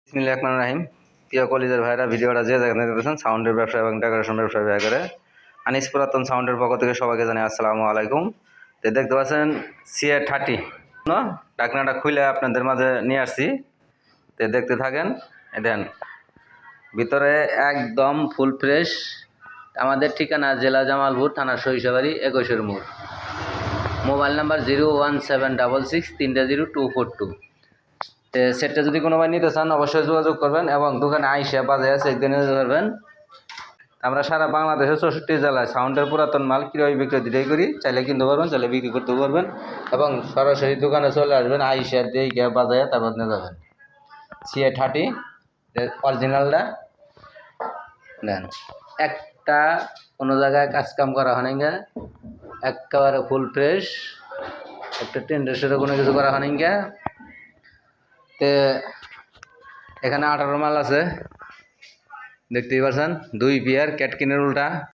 বিসমিল্লাহির রহমানির রহিম। প্রিয় কলিজার ভাইরা, ভিডিওটা যে যেখানে দেখতেছেন সাউন্ডের ব্যবসা এবং ডেকোরেশন ব্যবসা ব্যয় করে আনিস পুরাতন সাউন্ডের পক্ষ থেকে সবাইকে জানাই আসসালামু আলাইকুম। তো দেখতে পাচ্ছেন CA30 ঢাকনাটা খুলে আপনাদের মাঝে নিয়ে আসছি। তো দেখতে থাকেন। দেন ভিতরে একদম ফুল ফ্রেশ। আমাদের ঠিকানা জেলা জামালপুর, থানা সরিষাবাড়ি, 21 মোড়। Mobile number 01766630242। সেটটা যদি কোনো ভাই নিতে চান অবশ্যই যোগাযোগ করবেন এবং দোকানে আইসা বাজারে চেক দিয়ে নিতে পারবেন। আমরা সারা বাংলাদেশে 64 জেলায় সাউন্ডের পুরাতন মাল ক্রয় বিক্রয় দুটাই করি। চাইলে কিনতে পারবেন, চাইলে বিক্রি করতে পারবেন এবং সরাসরি দোকানে চলে আসবেন, আইসা দিয়ে গিয়ে বাজারে তারপর নিয়ে যাবেন। CA30 অরিজিনালটা দেন। একটা কোনো জায়গায় কাজকাম করা হয় না, একেবারে ফুল ফ্রেশ। একটা টেন্ডার সাথে কোনো কিছু করা হয় না। তে এখানে 18 মাল আছে, দেখতেই পাচ্ছেন। 2 পেয়ার ক্যাটকিনের উল্টা।